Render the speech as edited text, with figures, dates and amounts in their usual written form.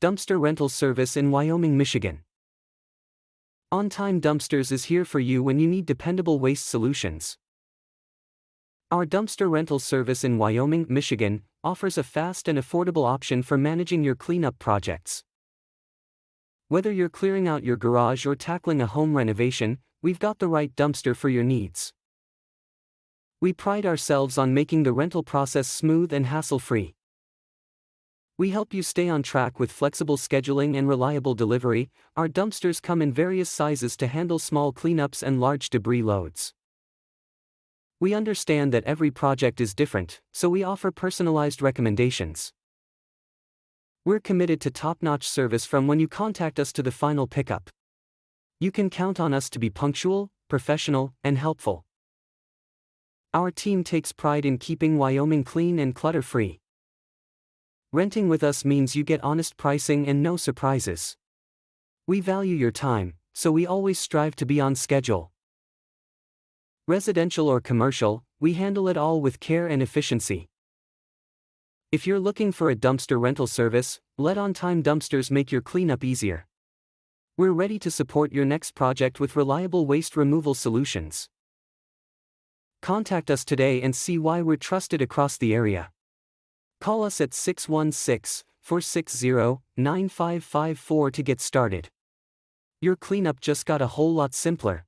Dumpster rental service in Wyoming, Michigan. On Time Dumpsters is here for you when you need dependable waste solutions. Our dumpster rental service in Wyoming, Michigan, offers a fast and affordable option for managing your cleanup projects. Whether you're clearing out your garage or tackling a home renovation, we've got the right dumpster for your needs. We pride ourselves on making the rental process smooth and hassle-free. We help you stay on track with flexible scheduling and reliable delivery. Our dumpsters come in various sizes to handle small cleanups and large debris loads. We understand that every project is different, so we offer personalized recommendations. We're committed to top-notch service from when you contact us to the final pickup. You can count on us to be punctual, professional, and helpful. Our team takes pride in keeping Wyoming clean and clutter-free. Renting with us means you get honest pricing and no surprises. We value your time, so we always strive to be on schedule. Residential or commercial, we handle it all with care and efficiency. If you're looking for a dumpster rental service, let On Time Dumpsters make your cleanup easier. We're ready to support your next project with reliable waste removal solutions. Contact us today and see why we're trusted across the area. Call us at 616-460-9554 to get started. Your cleanup just got a whole lot simpler.